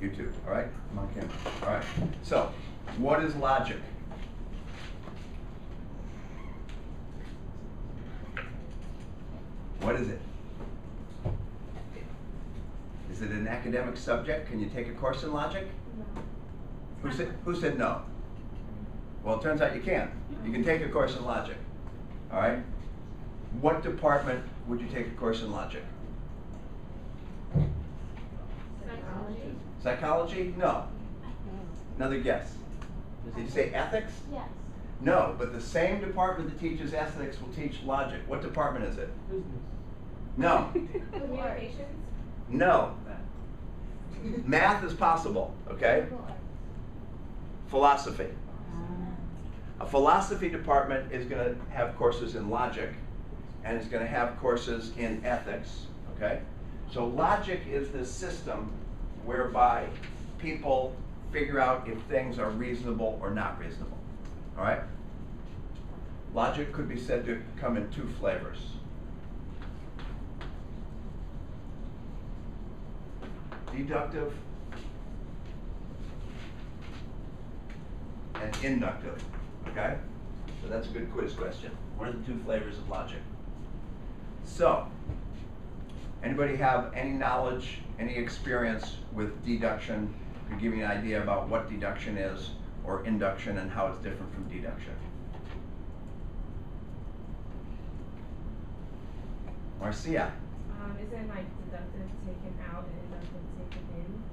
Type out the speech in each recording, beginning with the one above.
You too, all right? I'm on camera. All right. So, what is logic? What is it? Is it an academic subject? Can you take a course in logic? No. Who said no? Well, it turns out you can. You can take a course in logic. All right? What department would you take a course in logic? Psychology. Psychology? No. Another guess. Did you say ethics? Yes. No, but the same department that teaches ethics will teach logic. What department is it? Business. No. Communications. No. Math is possible, okay? Philosophy. A philosophy department is going to have courses in logic, and it's going to have courses in ethics, okay? So logic is this system whereby people figure out if things are reasonable or not reasonable, all right? Logic could be said to come in two flavors. Deductive and inductive, okay? So that's a good quiz question. What are the two flavors of logic? So, anybody have any knowledge, any experience with deduction? Could give me an idea about what deduction is, or induction, and how it's different from deduction. Marcia. Isn't like deductive taken out and inductive taken in?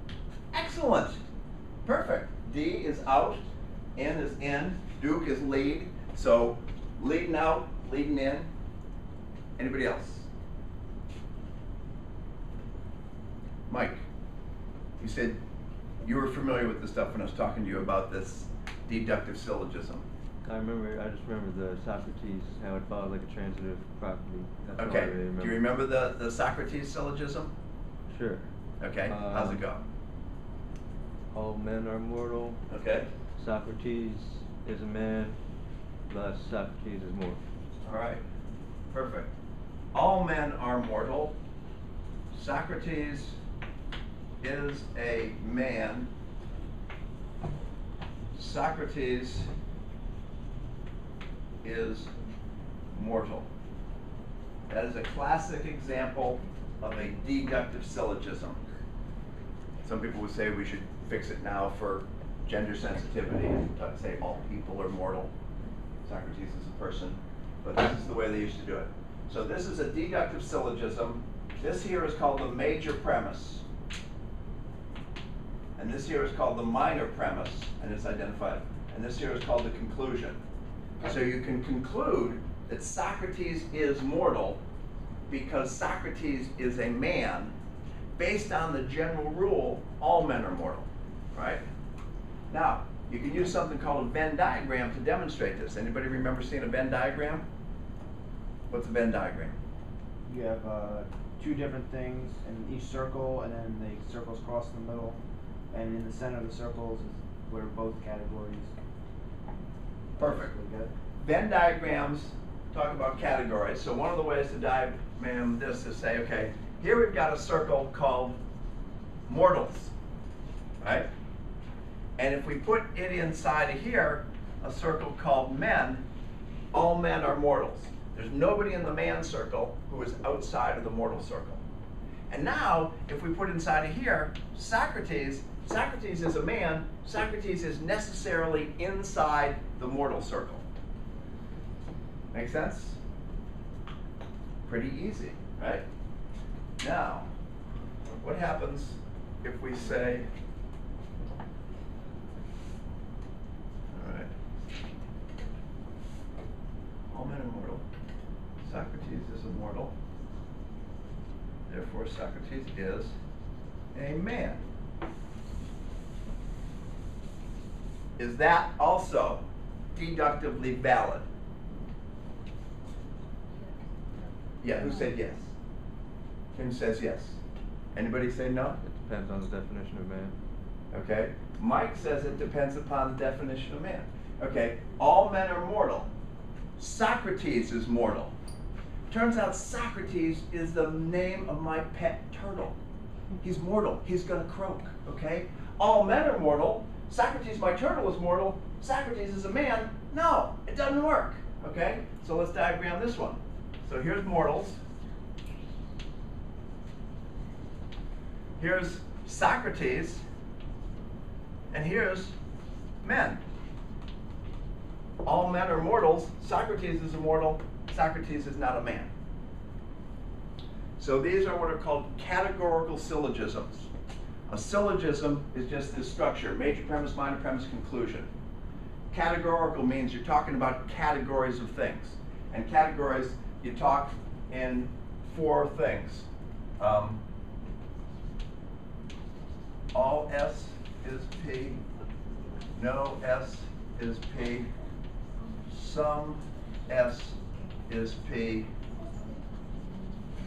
Excellent. Perfect. D is out, N is in, Duke is lead. So leading out, leading in. Anybody else? Mike, you said you were familiar with this stuff when I was talking to you about this deductive syllogism. I just remember the Socrates, how it followed like a transitive property. That's all I Okay. really remember. Do you remember the Socrates syllogism? Sure. Okay. How's it go? All men are mortal. Okay. Socrates is a man, thus Socrates is mortal. All right. Perfect. All men are mortal. Socrates is a man. Socrates is mortal. That is a classic example of a deductive syllogism. Some people would say we should fix it now for gender sensitivity and say all people are mortal. Socrates is a person, but this is the way they used to do it. So this is a deductive syllogism. This here is called the major premise. And this here is called the minor premise, and it's identified. And this here is called the conclusion. So you can conclude that Socrates is mortal because Socrates is a man based on the general rule, all men are mortal, right? Now, you can use something called a Venn diagram to demonstrate this. Anybody remember seeing a Venn diagram? What's a Venn diagram? You have two different things in each circle, and then the circles cross in the middle, and in the center of the circles is where both categories. Perfect. Good. Venn diagrams talk about categories. So one of the ways to diagram this is say, okay, here we've got a circle called mortals, right? And if we put it inside of here, a circle called men, all men are mortals. There's nobody in the man circle who is outside of the mortal circle. And now, if we put inside of here, Socrates is a man. Socrates is necessarily inside the mortal circle. Make sense? Pretty easy, right? Now, what happens if we say, all right, all men are mortal. Socrates is immortal. Therefore, Socrates is a man. Is that also deductively valid? Yeah, who said yes? Kim says yes. Anybody say no? It depends on the definition of man. Okay. Mike says it depends upon the definition of man. Okay, all men are mortal. Socrates is mortal. Turns out Socrates is the name of my pet turtle. He's mortal. He's going to croak, okay? All men are mortal. Socrates, my turtle, is mortal. Socrates is a man. No, it doesn't work, okay? So let's diagram this one. So here's mortals. Here's Socrates. And here's men. All men are mortals. Socrates is immortal. Socrates is not a man. So these are what are called categorical syllogisms. A syllogism is just this structure: major premise, minor premise, conclusion. Categorical means you're talking about categories of things. And categories, you talk in 4 things. All S is P. No S is P. Some S is P.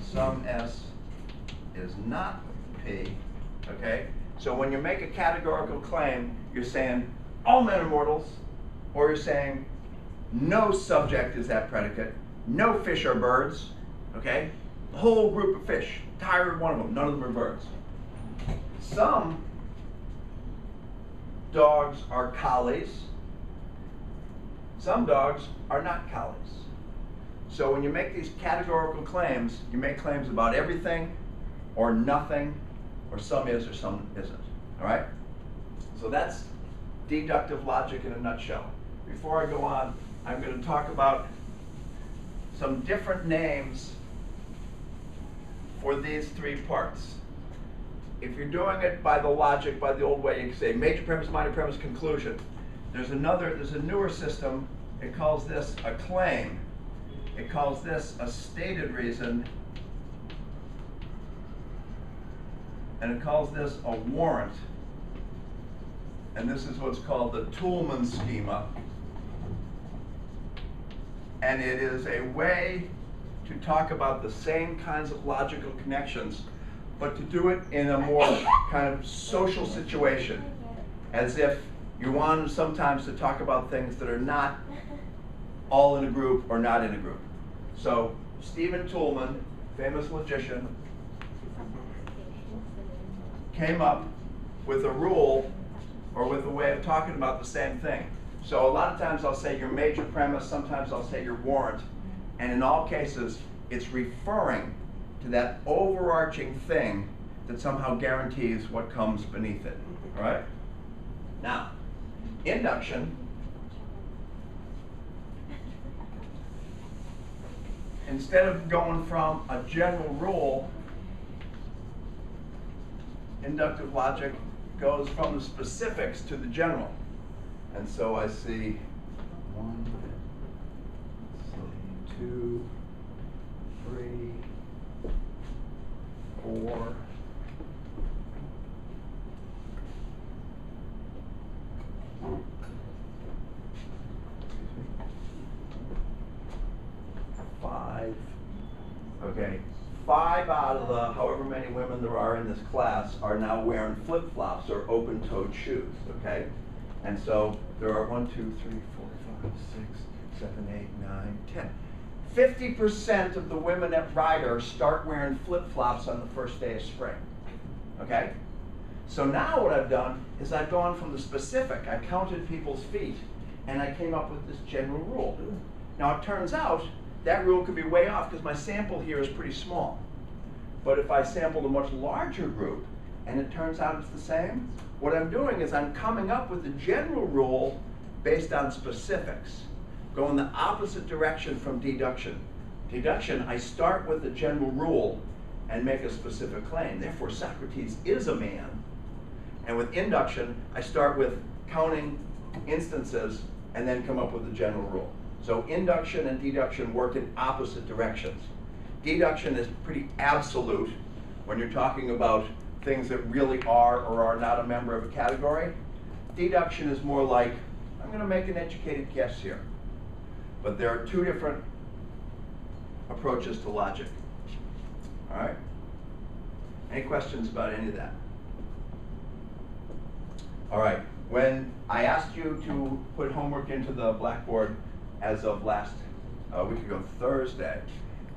Some S is not P. Okay? So when you make a categorical claim, you're saying all men are mortals, or you're saying no subject is that predicate, no fish are birds. Okay? The whole group of fish, entire one of them, none of them are birds. Some dogs are collies. Some dogs are not collies. So when you make these categorical claims, you make claims about everything or nothing, or some is or some isn't. All right? So that's deductive logic in a nutshell. Before I go on, I'm going to talk about some different names for these 3 parts. If you're doing it by the logic, by the old way, you can say major premise, minor premise, conclusion. There's a newer system. It calls this a claim. It calls this a stated reason. And it calls this a warrant. And this is what's called the Toulmin schema. And it is a way to talk about the same kinds of logical connections, but to do it in a more kind of social situation, as if you want sometimes to talk about things that are not all in a group or not in a group. So Stephen Toulmin, famous logician, came up with a rule or with a way of talking about the same thing. So a lot of times I'll say your major premise, sometimes I'll say your warrant, and in all cases it's referring to that overarching thing that somehow guarantees what comes beneath it. All right? Now, induction. Instead of going from a general rule, inductive logic goes from the specifics to the general. And so I see 1, 2, 3, 4, 5. Okay, 5 out of the however many women there are in this class are now wearing flip-flops or open-toed shoes, okay? And so there are 1, 2, 3, 4, 5, 6, 7, 8, 9, 10. 50% of the women at Ryder start wearing flip-flops on the first day of spring, okay? So now what I've done is I've gone from the specific. I counted people's feet, and I came up with this general rule. Now it turns out that rule could be way off because my sample here is pretty small. But if I sampled a much larger group, and it turns out it's the same, what I'm doing is I'm coming up with a general rule based on specifics, going the opposite direction from deduction. Deduction, I start with a general rule and make a specific claim. Therefore, Socrates is a man. And with induction, I start with counting instances and then come up with a general rule. So induction and deduction work in opposite directions. Deduction is pretty absolute when you're talking about things that really are or are not a member of a category. Deduction is more like, I'm going to make an educated guess here. But there are 2 different approaches to logic. All right? Any questions about any of that? All right. When I asked you to put homework into the Blackboard as of last week ago, Thursday,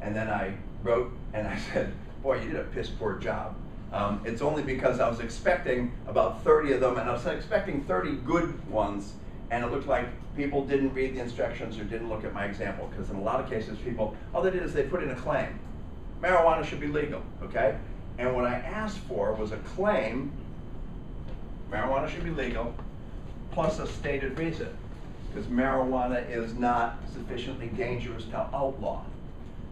and then I wrote and I said, boy, you did a piss poor job. It's only because I was expecting about 30 of them, and I was expecting 30 good ones, and it looked like people didn't read the instructions or didn't look at my example, because in a lot of cases people, all they did is they put in a claim. Marijuana should be legal, okay? And what I asked for was a claim, marijuana should be legal, plus a stated reason, because marijuana is not sufficiently dangerous to outlaw.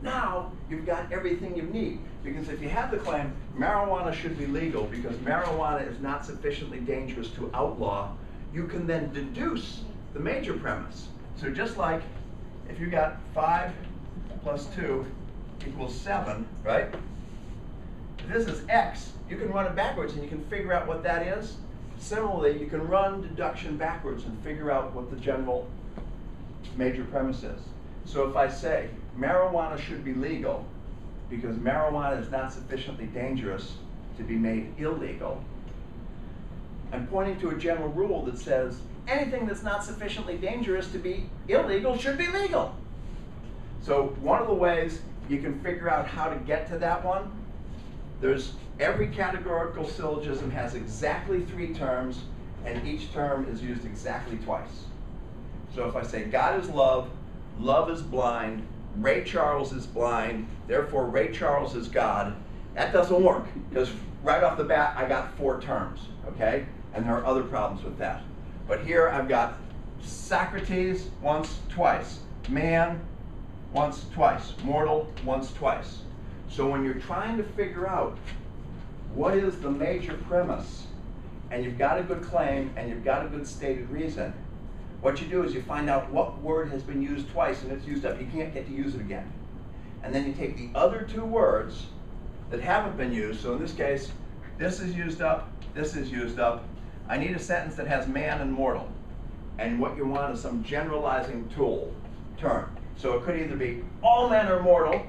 Now, you've got everything you need, because if you have the claim, marijuana should be legal because marijuana is not sufficiently dangerous to outlaw, you can then deduce the major premise. So just like if you got 5 plus 2 equals 7, right? If this is x, you can run it backwards and you can figure out what that is. Similarly, you can run deduction backwards and figure out what the general major premise is. So if I say marijuana should be legal because marijuana is not sufficiently dangerous to be made illegal, I'm pointing to a general rule that says anything that's not sufficiently dangerous to be illegal should be legal. So one of the ways you can figure out how to get to that one, every categorical syllogism has exactly 3 terms, and each term is used exactly twice. So if I say God is love, love is blind, Ray Charles is blind, therefore Ray Charles is God, that doesn't work, because right off the bat I got 4 terms, okay? And there are other problems with that. But here I've got Socrates once, twice, man once, twice, mortal once, twice. So when you're trying to figure out what is the major premise, and you've got a good claim and you've got a good stated reason, what you do is you find out what word has been used twice and it's used up. You can't get to use it again. And then you take the other 2 words that haven't been used. So in this case, this is used up, this is used up. I need a sentence that has man and mortal. And what you want is some generalizing term. So it could either be all men are mortal,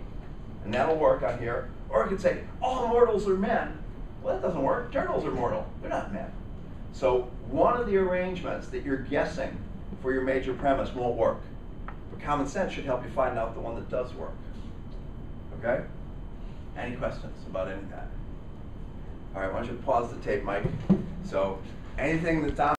and that'll work on here, or it could say all mortals are men. Well, that doesn't work. Turtles are mortal. They're not men. So one of the arrangements that you're guessing for your major premise won't work. But common sense should help you find out the one that does work. Okay? Any questions about any of that? All right, why don't you pause the tape, Mike? So anything that's on